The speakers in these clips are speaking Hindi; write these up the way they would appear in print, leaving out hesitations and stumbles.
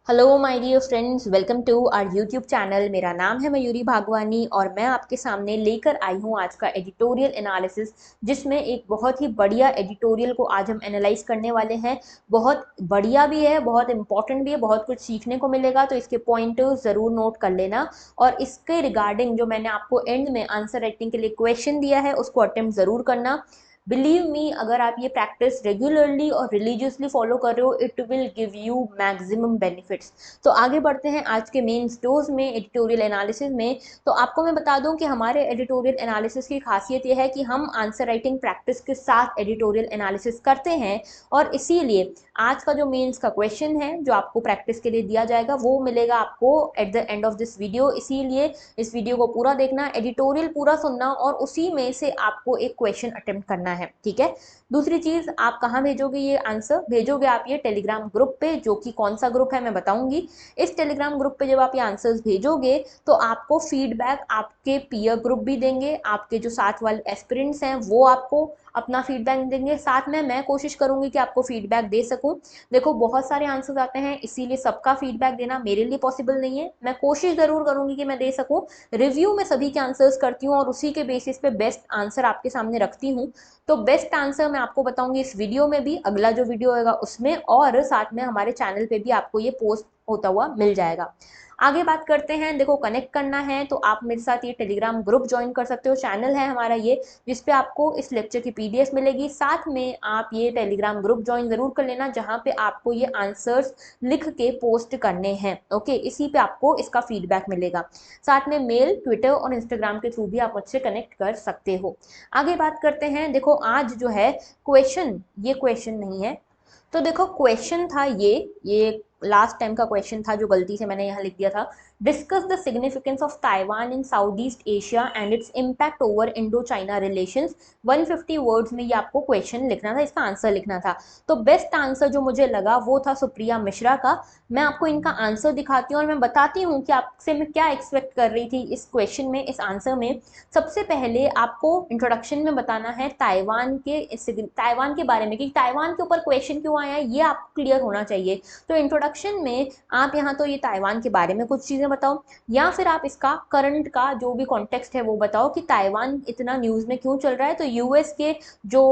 Hello my dear friends, welcome to our YouTube channel. मेरा नाम है मयूरी भागवानी और मैं आपके सामने लेकर आई हूँ आज का एडिटोरियल एनालिसिस, जिसमें एक बहुत ही बढ़िया एडिटोरियल को आज हम एनालाइज करने वाले हैं। बहुत बढ़िया भी है, बहुत इंपॉर्टेंट भी है, बहुत कुछ सीखने को मिलेगा, तो इसके पॉइंटर्स ज़रूर नोट कर लेना। और इसके रिगार्डिंग जो मैंने आपको एंड में आंसर राइटिंग के लिए क्वेश्चन दिया है उसको अटेम्प्ट ज़रूर करना। बिलीव मी, अगर आप ये प्रैक्टिस रेगुलरली और रिलीजियसली फॉलो कर रहे हो, it will give you maximum benefits. तो आगे बढ़ते हैं आज के मेन स्टोर्स में, एडिटोरियल एनालिसिस में। तो आपको मैं बता दूं कि हमारे एडिटोरियल एनालिसिस की खासियत यह है कि हम आंसर राइटिंग प्रैक्टिस के साथ एडिटोरियल एनालिसिस करते हैं, और इसीलिए आज का जो मेंस का क्वेश्चन है जो आपको प्रैक्टिस के लिए दिया जाएगा वो मिलेगा आपको at the end of this video. इसीलिए इस वीडियो को पूरा देखना, एडिटोरियल पूरा सुनना, और उसी में से आपको एक क्वेश्चन अटेम्प्ट करना है, ठीक है। दूसरी चीज, आप कहाँ भेजोगे ये आंसर? भेजोगे आप ये टेलीग्राम ग्रुप पे, जो कि कौन सा ग्रुप है मैं बताऊंगी। इस टेलीग्राम ग्रुप पे जब आप ये आंसर्स भेजोगे तो आपको फीडबैक आपके पीयर ग्रुप भी देंगे, आपके जो साथ वाले एस्पिरेंट्स हैं वो आपको अपना फीडबैक देंगे, साथ में मैं कोशिश करूंगी कि आपको फीडबैक दे सकूं। देखो, बहुत सारे आंसर्स आते हैं, इसीलिए सबका फीडबैक देना मेरे लिए पॉसिबल नहीं है। मैं कोशिश जरूर करूंगी कि मैं दे सकूं। रिव्यू में सभी के आंसर्स करती हूँ और उसी के बेसिस पे बेस्ट आंसर आपके सामने रखती हूँ। तो बेस्ट आंसर मैं आपको बताऊंगी इस वीडियो में भी, अगला जो वीडियो होगा उसमें, और साथ में हमारे चैनल पे भी आपको ये पोस्ट होता हुआ मिल जाएगा। आगे बात करते हैं। देखो, कनेक्ट करना है तो आप मेरे साथ ये टेलीग्राम ग्रुप ज्वाइन कर सकते हो, चैनल है हमारा ये, जिसपे आपको इस लेक्चर की पीडीएफ मिलेगी। साथ में आप ये टेलीग्राम ग्रुप ज्वाइन जरूर कर लेना, जहां पे आपको ये आंसर्स लिख के पोस्ट करने हैं, ओके। इसी पे आपको इसका फीडबैक मिलेगा। साथ में मेल, ट्विटर और इंस्टाग्राम के थ्रू भी आप मुझसे कनेक्ट कर सकते हो। आगे बात करते हैं। देखो, आज जो है क्वेश्चन, ये क्वेश्चन नहीं है। तो देखो, क्वेश्चन था ये लास्ट टाइम का क्वेश्चन था जो गलती से मैंने यहाँ लिख दिया था। Discuss the significance of Taiwan in south east Asia and its impact over Indo China relations. 150 words में ये आपको क्वेश्चन लिखना था, इसका आंसर लिखना था। तो बेस्ट आंसर जो मुझे लगा वो था सुप्रिया मिश्रा का। मैं आपको इनका आंसर दिखाती हूँ और मैं बताती हूँ कि आपसे मैं क्या एक्सपेक्ट कर रही थी इस क्वेश्चन में, इस आंसर में। सबसे पहले आपको इंट्रोडक्शन में बताना है ताइवान के बारे में, कि ताइवान के ऊपर क्वेश्चन क्यों आया है ये आपको क्लियर होना चाहिए। तो इंट्रोडक्शन में आप यहाँ तो ये ताइवान के बारे में कुछ चीज़ें बताओ, या फिर आप इसका करंट का जो भी कॉन्टेक्स्ट है वो बताओ कि ताइवान इतना न्यूज़ में क्यों चल रहा है। तो यूएस के जो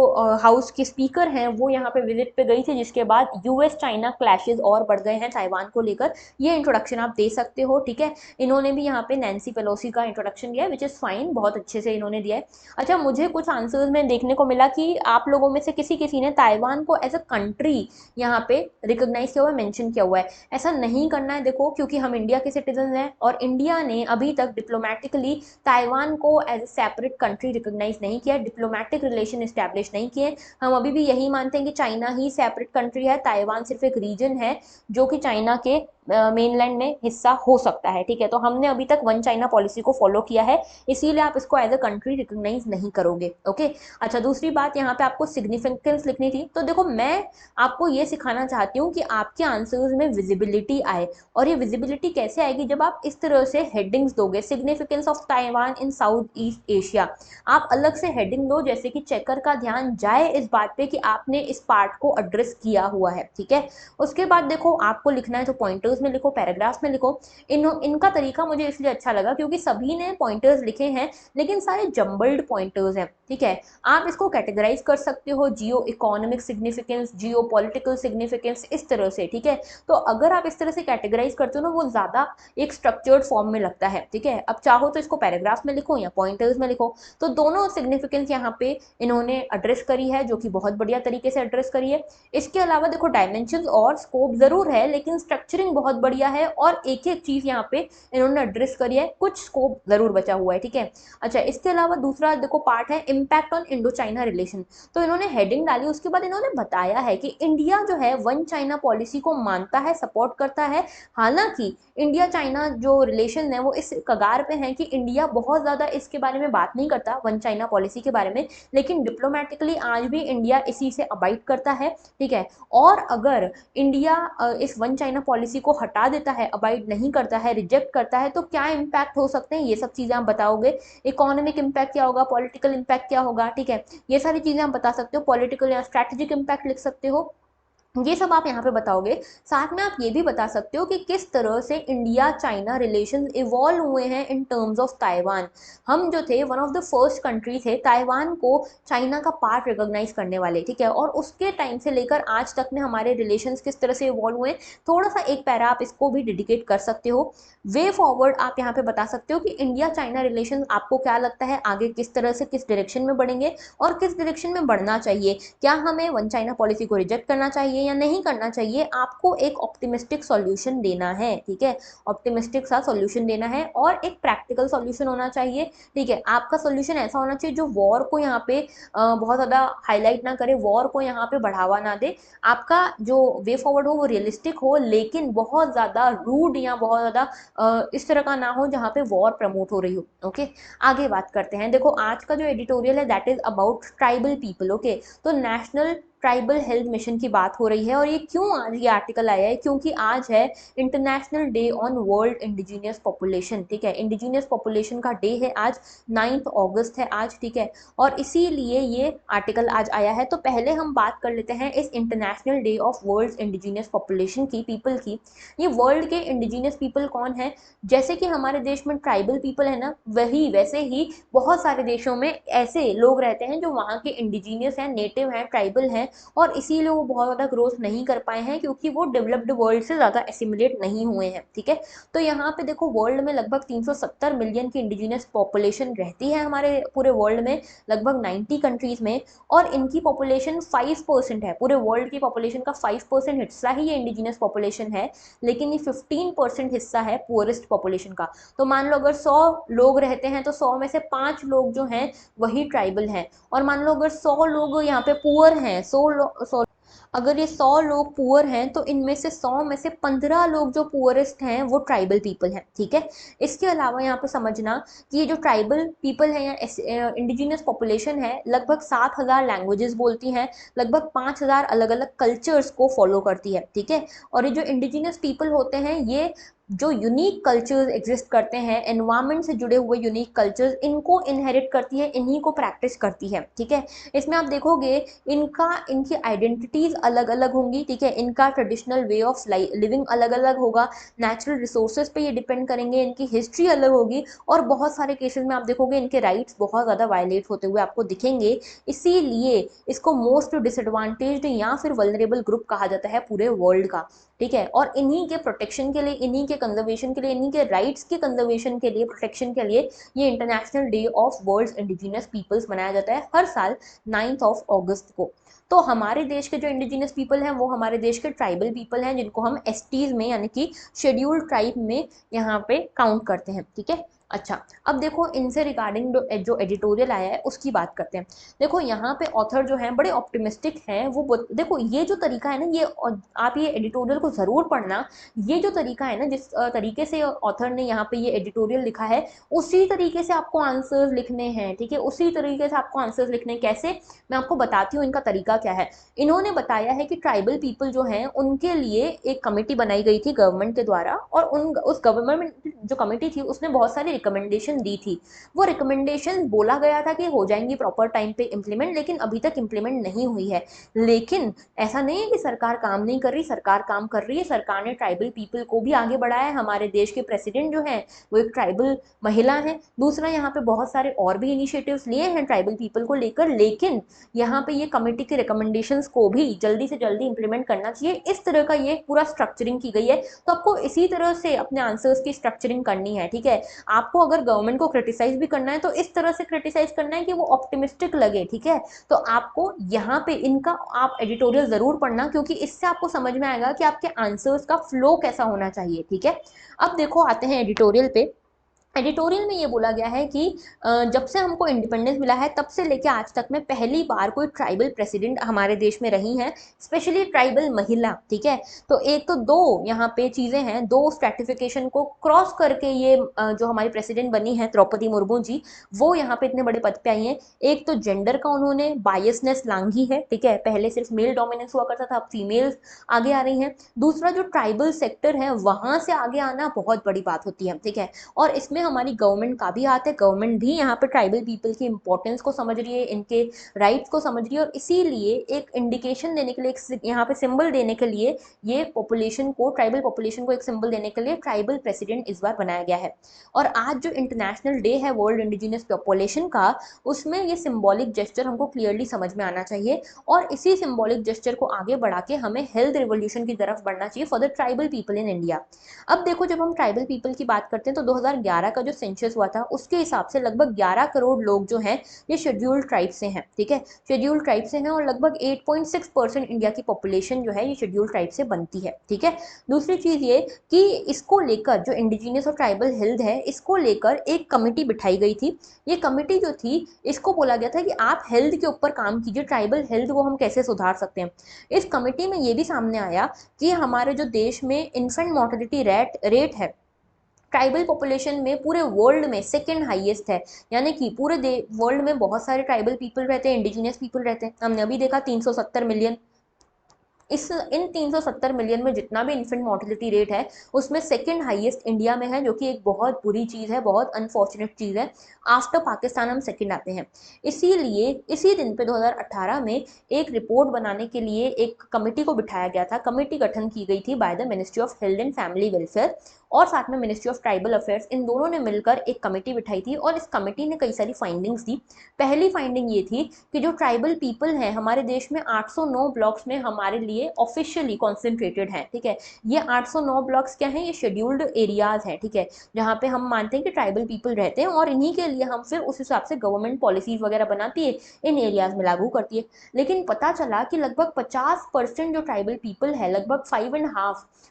हाउस के स्पीकर हैं वो यहाँ पे विजिट पे गई थी, जिसके बाद यूएस चाइना क्लैशेज और बढ़ गए हैं ताइवान को लेकर। ये इंट्रोडक्शन आप दे सकते हो, ठीक है। इन्होंने भी यहाँ पे नैन्सी पेलोसी का इंट्रोडक्शन दिया है, विच इज़ फाइन, बहुत अच्छे से इन्होंने दिया है। अच्छा, मुझे कुछ आंसर्स में देखने को मिला कि आप लोगों में से किसी किसी ने ताइवान को एज अ कंट्री यहाँ पे रिकॉग्नाइज किया हुआ है, मेंशन किया हुआ है। ऐसा नहीं करना है, देखो, क्योंकि हम इंडिया के सिटीजन हैं और इंडिया ने अभी तक डिप्लोमेटिकली ताइवान को as a separate country recognise नहीं किया, डिप्लोमेटिक रिलेशन इस्टेब्लिश नहीं किए। हम अभी भी यही मानते हैं कि चाइना ही सेपरेट कंट्री है, ताइवान सिर्फ एक रीजन है जो कि चाइना के मेनलैंड में हिस्सा हो सकता है, ठीक है। तो हमने अभी तक वन चाइना पॉलिसी को फॉलो किया है, इसीलिए आप इसको एज अ कंट्री रिकॉग्नाइज नहीं करोगे, ओके। अच्छा, दूसरी बात, यहाँ पे आपको सिग्निफिकेंस लिखनी थी। तो देखो, मैं आपको ये सिखाना चाहती हूँ कि आपके आंसर्स में विजिबिलिटी आए। और ये विजिबिलिटी कैसे आएगी? जब आप इस तरह से हेडिंग्स दोगे, significance of Taiwan in south east Asia, आप अलग से हेडिंग दो, जैसे कि चेकर का ध्यान जाए इस बात पे कि आपने इस पार्ट को एड्रेस किया हुआ है, ठीक है। उसके बाद देखो, आपको लिखना है तो पॉइंटर्स में लिखो, पैराग्राफ में लिखो। इनका तरीका मुझे इसलिए अच्छा लगा क्योंकि सभी ने पॉइंटर्स लिखे हैं, लेकिन सारे जम्बल्ड पॉइंटर्स हैं, ठीक है। आप इसको कैटेगराइज कर सकते हो, जियो इकोनॉमिक सिग्निफिकेंस, जियो पॉलिटिकल सिग्निफिकेंस, इस तरह से, ठीक है। तो अगर आप इस तरह से कैटेगराइज करते हो ना, वो ज़्यादा एक स्ट्रक्चर्ड फॉर्म में लगता है, ठीक है। अब चाहो तो इसको पैराग्राफ में लिखो या पॉइंटर्स में लिखो। तो दोनों सिग्निफिकेंस यहाँ पे इन्होंने एड्रेस करी है, जो कि बहुत बढ़िया तरीके से एड्रेस करी है। इसके अलावा देखो, डायमेंशन और स्कोप जरूर है, लेकिन स्ट्रक्चरिंग बहुत बढ़िया है, और एक एक चीज यहाँ पे इन्होंने एड्रेस करी है, कुछ स्कोप जरूर बचा हुआ है, ठीक है। अच्छा, इसके अलावा दूसरा देखो पार्ट है impact on Indo China relation. तो इन्होंने हेडिंग डाली, उसके बाद इन्होंने बताया है कि इंडिया जो है वन चाइना पॉलिसी को मानता है, सपोर्ट करता है। हालांकि इंडिया चाइना जो रिलेशन है वो इस कगार पे है कि इंडिया बहुत ज़्यादा इसके बारे में बात नहीं करता, वन चाइना पॉलिसी के बारे में, लेकिन डिप्लोमेटिकली आज भी इंडिया इसी से अबाइड करता है, ठीक है। और अगर इंडिया इस वन चाइना पॉलिसी को हटा देता है, अबाइड नहीं करता है, रिजेक्ट करता है, तो क्या इम्पैक्ट हो सकते हैं, ये सब चीज़ें आप बताओगे। इकोनॉमिक इम्पैक्ट क्या होगा, पॉलिटिकल इम्पैक्ट क्या होगा, ठीक है। ये सारी चीज़ें आप बता सकते हो, पॉलिटिकल या स्ट्रैटेजिक इम्पैक्ट लिख सकते हो। ये सब आप यहाँ पे बताओगे। साथ में आप ये भी बता सकते हो कि किस तरह से इंडिया चाइना रिलेशन इवॉल्व हुए हैं इन टर्म्स ऑफ ताइवान। हम जो थे one of the first country थे ताइवान को चाइना का पार्ट रिकॉग्नाइज करने वाले, ठीक है, और उसके टाइम से लेकर आज तक में हमारे रिलेशंस किस तरह से इवॉल्व हुए। थोड़ा सा एक पैरा आप इसको भी डेडिकेट कर सकते हो। वे फॉरवर्ड आप यहाँ पे बता सकते हो कि इंडिया चाइना रिलेशन आपको क्या लगता है आगे किस तरह से किस डायरेक्शन में बढ़ेंगे और किस डायरेक्शन में बढ़ना चाहिए। क्या हमें वन चाइना पॉलिसी को रिजेक्ट करना चाहिए या नहीं करना चाहिए। आपको एक ऑप्टिमिस्टिक सॉल्यूशन देना है, ठीक है, ऑप्टिमिस्टिक सा सॉल्यूशन देना है और एक प्रैक्टिकल सॉल्यूशन होना चाहिए, ठीक है। आपका सॉल्यूशन ऐसा होना चाहिए जो वॉर को यहाँ पे बहुत ज़्यादा हाईलाइट ना करे, वॉर को यहाँ पे बढ़ावा ना दे। आपका जो वे फॉरवर्ड हो वो रियलिस्टिक हो, लेकिन बहुत ज़्यादा रूड या बहुत ज़्यादा इस तरह का ना हो जहाँ पे वॉर प्रमोट हो रही हो। ओके, आगे बात करते हैं। देखो आज का जो एडिटोरियल है that is about tribal people. Okay, तो नेशनल ट्राइबल हेल्थ मिशन की बात हो रही है और ये क्यों आज ये आर्टिकल आया है, क्योंकि आज है international day on world indigenous population, ठीक है, इंडिजीनियस पॉपुलेशन का डे है आज, 9 अगस्त है आज, ठीक है, और इसीलिए ये आर्टिकल आज आया है। तो पहले हम बात कर लेते हैं इस international day of world indigenous population की, पीपल की। ये वर्ल्ड के इंडिजीनियस पीपल कौन है, जैसे कि हमारे देश में ट्राइबल पीपल है ना, वही वैसे ही बहुत सारे देशों में ऐसे लोग रहते हैं जो वहाँ के इंडिजीनियस हैं, नेटिव हैं, ट्राइबल हैं, और इसीलिए वो बहुत ज़्यादा ग्रोथ नहीं कर पाए हैं क्योंकि वो डेवलप्ड वर्ल्ड से ज़्यादा एसिमुलेट नहीं हुए हैं, ठीक है। तो यहाँ पे देखो वर्ल्ड में लगभग 370 मिलियन की इंडिजिनियस पॉपुलेशन रहती है हमारे पूरे वर्ल्ड में, लगभग 90 कंट्रीज़ में, और इनकी पॉपुलेशन 5% है, पूरे वर्ल्ड की पॉपुलेशन का 5% हिस्सा ही ये इंडिजिनियस पॉपुलेशन है, लेकिन ये 15% हिस्सा है पुअरेस्ट पॉपुलेशन का। तो मान लो अगर 100 लोग रहते हैं तो 100 में से 5 लोग जो हैं वही ट्राइबल हैं, और मान लो अगर 100 लोग यहाँ पे पुअर हैं, 100 अगर ये 100 लोग पुअर हैं तो इनमें से 100 में से 15 लोग जो पुअरेस्ट हैं वो ट्राइबल पीपल हैं, ठीक है। इसके अलावा यहाँ पे समझना कि ये जो ट्राइबल पीपल है या इंडिजिनियस पॉपुलेशन है लगभग 7,000 लैंग्वेजेस बोलती हैं, लगभग 5,000 अलग अलग कल्चर्स को फॉलो करती है, ठीक है। और ये जो इंडिजिनियस पीपल होते हैं ये जो यूनिक कल्चर्स एग्जिस्ट करते हैं, एनवायरनमेंट से जुड़े हुए यूनिक कल्चर्स, इनको इनहेरिट करती है, इन्हीं को प्रैक्टिस करती है, ठीक है। इसमें आप देखोगे इनकी आइडेंटिटीज अलग अलग होंगी, ठीक है, इनका ट्रेडिशनल वे ऑफ लिविंग अलग अलग होगा, नेचुरल रिसोर्सेज पे ये डिपेंड करेंगे, इनकी हिस्ट्री अलग होगी, और बहुत सारे केसेस में आप देखोगे इनके राइट्स बहुत ज़्यादा वायलेट होते हुए आपको दिखेंगे। इसीलिए इसको मोस्ट डिसएडवांटेज्ड या फिर वल्नरेबल ग्रुप कहा जाता है पूरे वर्ल्ड का, ठीक है। और इन्हीं के प्रोटेक्शन के लिए, इन्हीं के कंजर्वेशन के लिए, इन्हीं के राइट्स के कंजर्वेशन के लिए, प्रोटेक्शन के लिए ये international day of world indigenous peoples मनाया जाता है हर साल 9 अगस्त को। तो हमारे देश के जो इंडिजिनियस पीपल हैं वो हमारे देश के ट्राइबल पीपल हैं जिनको हम एसटीज में यानी कि शेड्यूल्ड ट्राइब में यहाँ पे काउंट करते हैं, ठीक है। अच्छा, अब देखो इनसे रिगार्डिंग जो एडिटोरियल आया है उसकी बात करते हैं। देखो यहाँ पे ऑथर जो हैं बड़े ऑप्टिमिस्टिक हैं, वो देखो ये जो तरीका है ना, ये आप ये एडिटोरियल को ज़रूर पढ़ना। ये जो तरीका है ना, जिस तरीके से ऑथर ने यहाँ पे ये एडिटोरियल लिखा है उसी तरीके से आपको आंसर्स लिखने हैं, ठीक है, उसी तरीके से आपको आंसर्स लिखने हैं। कैसे, मैं आपको बताती हूँ इनका तरीका क्या है। इन्होंने बताया है कि ट्राइबल पीपल जो हैं उनके लिए एक कमेटी बनाई गई थी गवर्नमेंट के द्वारा, और उस गवर्नमेंट जो कमेटी थी उसने बहुत सारी रिकमेंडेशन दी थी। वो रिकमेंडेशन बोला गया था कि हो जाएंगी प्रॉपर टाइम पे इम्प्लीमेंट, लेकिन अभी तक इम्प्लीमेंट नहीं हुई है। लेकिन ऐसा नहीं है कि सरकार काम नहीं कर रही, सरकार काम कर रही है। सरकार ने ट्राइबल पीपल को भी आगे बढ़ाया है। हमारे देश के प्रेसिडेंट जो हैं वो एक ट्राइबल महिला है। दूसरा, यहाँ पे बहुत सारे और भी इनिशिएटिव्स लिए हैं ट्राइबल पीपल को लेकर, लेकिन यहाँ पे ये कमेटी के रिकमेंडेशंस को भी जल्दी से जल्दी इंप्लीमेंट करना चाहिए। इस तरह का ये पूरा स्ट्रक्चरिंग की गई है। तो आपको इसी तरह से अपने आंसर्स की स्ट्रक्चरिंग करनी है, ठीक है। आपको अगर गवर्नमेंट को क्रिटिसाइज भी करना है तो इस तरह से क्रिटिसाइज करना है कि वो ऑप्टिमिस्टिक लगे, ठीक है। तो आपको यहाँ पे इनका आप एडिटोरियल जरूर पढ़ना, क्योंकि इससे आपको समझ में आएगा कि आपके आंसर्स का फ्लो कैसा होना चाहिए, ठीक है। अब देखो आते हैं एडिटोरियल पे। एडिटोरियल में ये बोला गया है कि जब से हमको इंडिपेंडेंस मिला है तब से लेके आज तक में पहली बार कोई ट्राइबल प्रेसिडेंट हमारे देश में रही हैं, स्पेशली ट्राइबल महिला, ठीक है। तो एक तो दो यहाँ पे चीज़ें हैं, दो स्ट्रेटिफिकेशन को क्रॉस करके ये जो हमारी प्रेसिडेंट बनी है द्रौपदी मुर्मू जी, वो यहाँ पे इतने बड़े पद पे आई हैं। एक तो जेंडर का उन्होंने बायसनेस लांघी है, ठीक है, पहले सिर्फ मेल डोमिनेंस हुआ करता था, अब फीमेल्स आगे आ रही हैं। दूसरा, जो ट्राइबल सेक्टर है वहाँ से आगे आना बहुत बड़ी बात होती है, ठीक है। और इसमें इसमें हमारी गवर्नमेंट का भी हाथ है। गवर्नमेंट भी यहाँ पे ट्राइबल पीपल की इंपॉर्टेंस को समझ रही है, इनके राइट्स को समझ रही है, और इसीलिए एक इंडिकेशन देने के लिए, एक यहाँ पे सिंबल देने के लिए, ये पॉपुलेशन को, ट्राइबल पॉपुलेशन को एक सिंबल देने के लिए ट्राइबल प्रेसिडेंट इस बार बनाया गया है। और आज जो इंटरनेशनल डे है वर्ल्ड इंडिजिनियस पॉपुलेशन का, उसमें ये सिंबॉलिक जेस्चर हमको क्लियरली समझ में आना चाहिए, और इसी सिंबॉलिक जेस्चर को आगे बढ़ा के हमें हेल्थ रिवोल्यूशन की तरफ बढ़ना चाहिए for the tribal people in India. अब देखो, जब हम ट्राइबल पीपल की बात करते हैं तो 2011 का जो सेंसस हुआ था उसके हिसाब से लगभग 11 करोड़ लोग जो हैं ये शेड्यूल्ड ट्राइब से हैं, ठीक है, शेड्यूल्ड ट्राइब से हैं, और लगभग 8.6% इंडिया की पॉपुलेशन जो है ये शेड्यूल्ड ट्राइब से बनती है, ठीक है। दूसरी चीज ये कि इसको लेकर जो इंडिजिनियस और ट्राइबल हेल्थ है, इसको लेकर एक कमेटी बिठाई गई थी। ये कमेटी जो थी, इसको बोला गया था कि आप हेल्थ के ऊपर काम कीजिए, ट्राइबल हेल्थ को हम कैसे सुधार सकते हैं। इस कमेटी में ये भी सामने आया कि हमारे जो देश में इन्फेंट मोर्टेलिटी रेट है ट्राइबल पॉपुलेशन में पूरे वर्ल्ड में सेकंड हाईएस्ट है। यानी कि पूरे वर्ल्ड में बहुत सारे ट्राइबल पीपल रहते हैं, इंडिजिनियस पीपल रहते हैं। हमने अभी देखा 370 मिलियन, इन 370 मिलियन में जितना भी इन्फेंट मोर्टेलिटी रेट है उसमें सेकंड हाईएस्ट इंडिया में है, जो कि एक बहुत बुरी चीज़ है, बहुत अनफॉर्चुनेट चीज़ है। आफ्टर पाकिस्तान हम सेकंड आते हैं। इसीलिए इसी दिन पे 2018 में एक रिपोर्ट बनाने के लिए एक कमेटी को बिठाया गया था। कमेटी गठन की गई थी by the ministry of health and family welfare और साथ में मिनिस्ट्री ऑफ ट्राइबल अफेयर्स, इन दोनों ने मिलकर एक कमेटी बिठाई थी, और इस कमेटी ने कई सारी फाइंडिंग्स दी। पहली फाइंडिंग ये थी कि जो ट्राइबल पीपल हैं हमारे देश में 809 ब्लॉक्स में हमारे लिए ऑफिशियली कॉन्सेंट्रेटेड हैं, ठीक है। ये 809 ब्लॉक्स क्या हैं, ये शेड्यूल्ड एरियाज हैं, ठीक है, जहाँ पे हम मानते हैं कि ट्राइबल पीपल रहते हैं, और इन्हीं के लिए हम फिर उस हिसाब से गवर्नमेंट पॉलिसीज वगैरह बनाती है, इन एरियाज में लागू करती है। लेकिन पता चला कि लगभग 50% जो ट्राइबल पीपल है, लगभग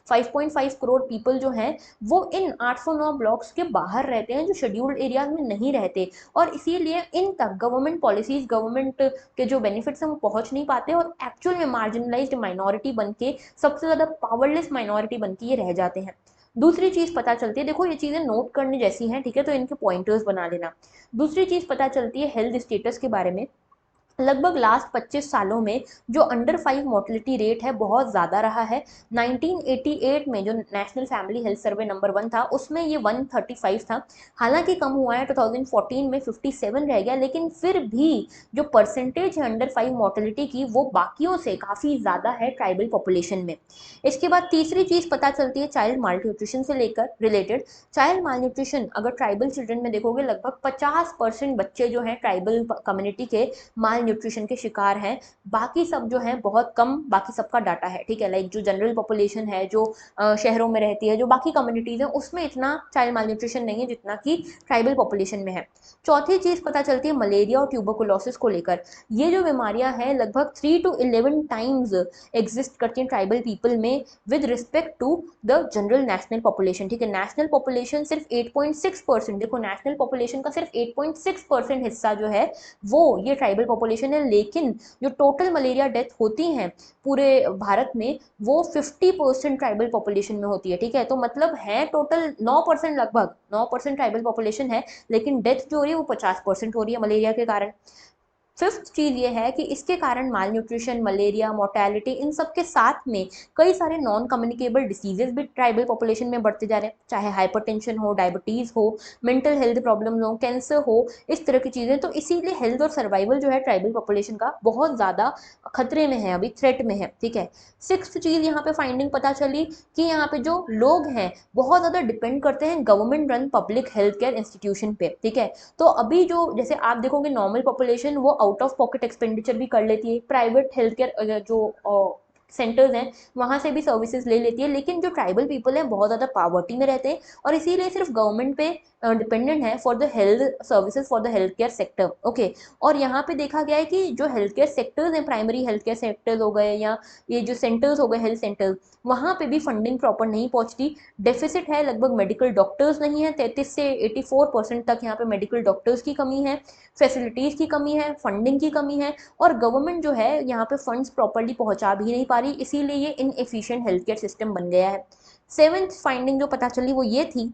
5.5 करोड़ पीपल जो हैं वो इन 809 ब्लॉक्स के बाहर रहते हैं, जो शेड्यूल्ड एरियाज में नहीं रहते, और इसीलिए इन तक गवर्नमेंट पॉलिसीज, गवर्नमेंट के जो बेनिफिट्स हैं वो पहुंच नहीं पाते, और एक्चुअल में मार्जिनलाइज्ड माइनॉरिटी बन के, सबसे ज़्यादा पावरलेस माइनॉरिटी बन के ये रह जाते हैं। दूसरी चीज़ पता चलती है, देखो ये चीज़ें नोट करने जैसी हैं, ठीक है, तो इनके पॉइंटर्स बना लेना। दूसरी चीज़ पता चलती है हेल्थ स्टेटस के बारे में। लगभग लास्ट 25 सालों में जो अंडर 5 मोर्टेलिटी रेट है बहुत ज़्यादा रहा है। 1988 में जो national family health survey number 1 था उसमें ये 135 था, हालांकि कम हुआ है, 2014 में 57 रह गया, लेकिन फिर भी जो परसेंटेज है अंडर 5 मोर्टेलिटी की वो बाकियों से काफ़ी ज़्यादा है ट्राइबल पॉपुलेशन में। इसके बाद तीसरी चीज़ पता चलती है चाइल्ड माल न्यूट्रिशन से लेकर रिलेटेड। चाइल्ड माल न्यूट्रिशन अगर ट्राइबल चिल्ड्रन में देखोगे, लगभग 50% बच्चे जो हैं ट्राइबल कम्युनिटी के माल न्यूट्रिशन के शिकार हैं। बाकी सब जो है बहुत कम, बाकी सबका डाटा है, ठीक है, लाइक जो जनरल पॉपुलेशन है, जो शहरों में रहती है, जो बाकी कम्युनिटीज़ हैं, उसमें इतना चाइल्ड माल न्यूट्रिशन नहीं है जितना कि ट्राइबल पॉपुलेशन में है। चौथी चीज़ पता चलती है मलेरिया और ट्यूबरकुलोसिस को लेकर। ये जो बीमारियां हैं लगभग 3 to 11 टाइम्स एग्जिस्ट करती हैं ट्राइबल पीपल में with respect to the general national population, ठीक है। नेशनल पॉपुलेशन सिर्फ 8.6%, देखो नेशनल पॉपुलेशन का सिर्फ 8.6% हिस्सा जो है वो ये ट्राइबल पॉपुलेशन है, लेकिन जो टोटल मलेरिया डेथ होती हैं पूरे भारत में वो 50% ट्राइबल पॉपुलेशन में होती है, ठीक है। तो मतलब है टोटल 9%, लगभग 9% ट्राइबल पॉपुलेशन है, लेकिन डेथ जो हो रही है वो 50% हो रही है मलेरिया के कारण। फिफ्थ चीज़ ये है कि इसके कारण माल न्यूट्रिशन, मलेरिया, मोर्टेलिटी, इन सब के साथ में कई सारे नॉन कम्युनिकेबल डिसीजेज भी ट्राइबल पॉपुलेशन में बढ़ते जा रहे हैं, चाहे हाइपरटेंशन हो, डायबिटीज़ हो, मेंटल हेल्थ प्रॉब्लम्स हो, कैंसर हो, इस तरह की चीज़ें। तो इसीलिए हेल्थ और सर्वाइवल जो है ट्राइबल पॉपुलेशन का बहुत ज़्यादा खतरे में है, अभी थ्रेट में है, ठीक है। सिक्स्थ चीज़ यहाँ पे फाइंडिंग पता चली कि यहाँ पे जो लोग हैं बहुत ज़्यादा डिपेंड करते हैं government run public health care institution पे, ठीक है। तो अभी जो जैसे आप देखोगे नॉर्मल पॉपुलेशन वो आउट ऑफ पॉकेट एक्सपेंडिचर भी कर लेती है, प्राइवेट हेल्थ केयर जो सेंटर्स हैं वहाँ से भी सर्विसेज ले लेती है, लेकिन जो ट्राइबल पीपल हैं बहुत ज़्यादा पावर्टी में रहते हैं, और इसीलिए सिर्फ गवर्नमेंट पे डिपेंडेंट है for the health services, for the health care sector, okay. और यहाँ पे देखा गया है कि जो हेल्थ केयर सेक्टर्स हैं, प्राइमरी हेल्थ केयर सेक्टर्स हो गए या ये जो सेंटर्स हो गए, हेल्थ सेंटर्स, वहाँ पे भी फंडिंग प्रॉपर नहीं पहुँचती, डेफिसिट है, लगभग मेडिकल डॉक्टर्स नहीं है, 33 से 84% तक यहाँ पे मेडिकल डॉक्टर्स की कमी है, फैसिलिटीज़ की कमी है, फंडिंग की कमी है, और गवर्नमेंट जो है यहाँ पे फंड्स प्रॉपरली पहुँचा भी नहीं पा रही, इसीलिए ये इनएफिशिएंट हेल्थ केयर सिस्टम बन गया है। सेवेंथ फाइंडिंग जो पता चली वो ये थी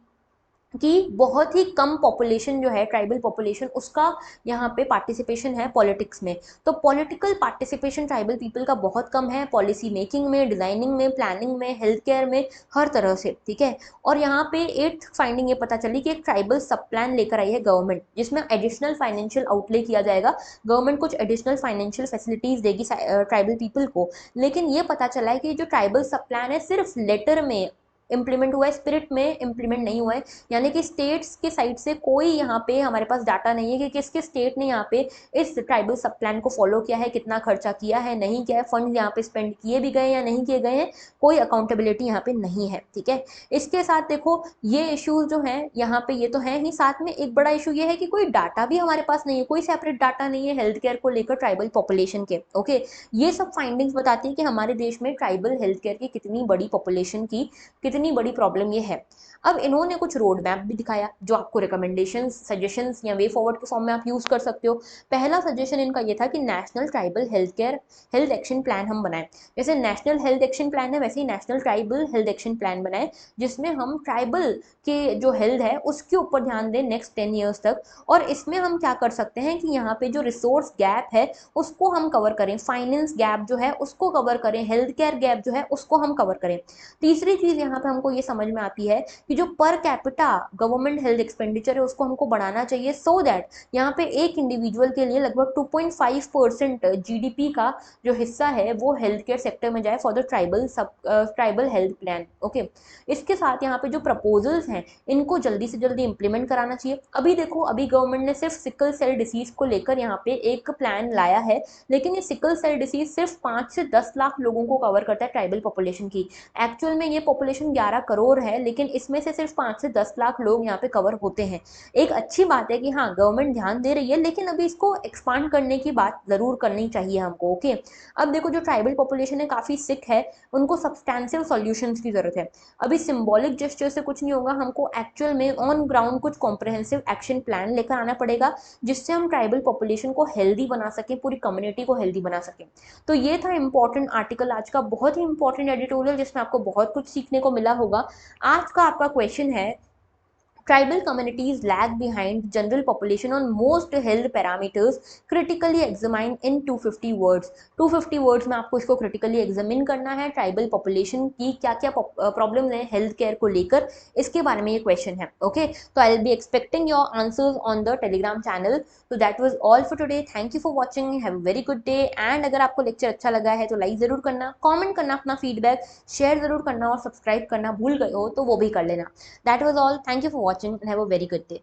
कि बहुत ही कम पॉपुलेशन जो है, ट्राइबल पॉपुलेशन, उसका यहाँ पे पार्टिसिपेशन है पॉलिटिक्स में। तो पॉलिटिकल पार्टिसिपेशन ट्राइबल पीपल का बहुत कम है, पॉलिसी मेकिंग में, डिजाइनिंग में, प्लानिंग में, हेल्थ केयर में, हर तरह से, ठीक है। और यहाँ पे 8th फाइंडिंग ये पता चली कि एक ट्राइबल सब प्लान लेकर आई है गवर्नमेंट, जिसमें एडिशनल फाइनेंशियल आउटले किया जाएगा। गवर्नमेंट कुछ एडिशनल फाइनेंशियल फैसिलिटीज देगी ट्राइबल पीपल को। लेकिन ये पता चला है कि जो ट्राइबल सब प्लान है सिर्फ लेटर में इम्प्लीमेंट हुआ है, स्पिरिट में इम्प्लीमेंट नहीं हुआ है। यानी कि स्टेट्स के साइड से कोई यहाँ पे हमारे पास डाटा नहीं है कि किस किस स्टेट ने यहाँ पे इस ट्राइबल सब प्लान को फॉलो किया है, कितना खर्चा किया है, नहीं किया है, फंड यहाँ पे स्पेंड किए भी गए या नहीं किए गए हैं, कोई अकाउंटेबिलिटी यहाँ पे नहीं है, ठीक है। इसके साथ देखो ये इश्यूज जो है यहाँ पे, ये तो है ही, साथ में एक बड़ा इशू ये है कि कोई डाटा भी हमारे पास नहीं है, कोई सेपरेट डाटा नहीं है हेल्थ केयर को लेकर ट्राइबल पॉपुलेशन के, ओके। ये सब फाइंडिंग्स बताती है कि हमारे देश में ट्राइबल हेल्थ केयर की कितनी बड़ी पॉपुलेशन की कितनी बड़ी प्रॉब्लम ये है। अब इन्होंने कुछ रोड मैप भी दिखाया जो आपको रिकमेंडेशंस, सजेशंस या वे फॉरवर्ड के फॉर्म में आप यूज कर सकते हो। पहला सजेशन इनका ये था कि national tribal health care health action plan हम बनाएं। जैसे नेशनल हेल्थ एक्शन प्लान है वैसे ही national tribal health action plan बनाएं, जिसमें हम ट्राइबल के जो हेल्थ है उसके ऊपर ध्यान दें नेक्स्ट 10 ईयर्स तक। और इसमें हम क्या कर सकते हैं कि यहाँ पे जो रिसोर्स गैप है उसको हम कवर करें, फाइनेंस गैप जो है उसको कवर करें, हेल्थ केयर गैप जो है उसको हम कवर करें। तीसरी चीज यहाँ पे हमको ये समझ में आती है कि जो per capita government health expenditure है उसको हमको बढ़ाना चाहिए, सो दैट यहाँ पे एक इंडिविजुअल के लिए लगभग 2.5% जीडीपी का जो हिस्सा है वो हेल्थ केयर सेक्टर में जाए for the tribal health plan, okay. इसके साथ यहाँ पे जो प्रपोजल्स हैं इनको जल्दी से जल्दी इंप्लीमेंट कराना चाहिए। अभी देखो, अभी गवर्नमेंट ने सिर्फ सिकल सेल डिसीज को लेकर यहाँ पे एक प्लान लाया है, लेकिन ये सिकल सेल डिसीज सिर्फ 5 से 10 लाख लोगों को कवर करता है ट्राइबल पॉपुलेशन की। एक्चुअल में ये पॉपुलेशन 11 करोड़ है, लेकिन इसमें से सिर्फ 5 से 10 लाख लोग यहाँ पे कवर होते हैं। एक अच्छी बात है कि हाँ गवर्नमेंट ध्यान दे रही है, लेकिन अभी इसको एक्सपांड करने की बात जरूर करनी चाहिए हमको, ओके। अब देखो जो ट्राइबल पॉपुलेशन है काफी सिक है, उनको सब्सटैंसिव सॉल्यूशंस की जरूरत है। अभी सिंबॉलिक जेस्चर से कुछ नहीं होगा, हमको एक्चुअल में ऑन ग्राउंड कुछ कॉम्प्रिहेंसिव एक्शन प्लान लेकर आना पड़ेगा, जिससे हम ट्राइबल पॉपुलेशन को हेल्दी बना सकें, पूरी कम्युनिटी को हेल्दी बना सकें। तो ये था इंपॉर्टेंट आर्टिकल आज का, बहुत ही इंपॉर्टेंट एडिटोरियल जिसमें आपको बहुत कुछ सीखने को मिला होगा। आज का आपका क्वेश्चन है, tribal communities lag behind general population on most health parameters critically examine in 250 words। 250 words में आपको इसको critically examine करना है, ट्राइबल पॉपुलेशन की क्या क्या प्रॉब्लम है हेल्थ केयर को लेकर, इसके बारे में ये क्वेश्चन है, ओके। तो I will be expecting your answers on the Telegram channel. तो that was all for today, thank you for watching, have a very good day. And अगर आपको लेक्चर अच्छा लगा है तो लाइक जरूर करना, कॉमेंट करना अपना फीडबैक, शेयर जरूर करना और सब्सक्राइब करना भूल गए हो तो वो भी कर लेना। That was all. Thank you for watching and have a very good day.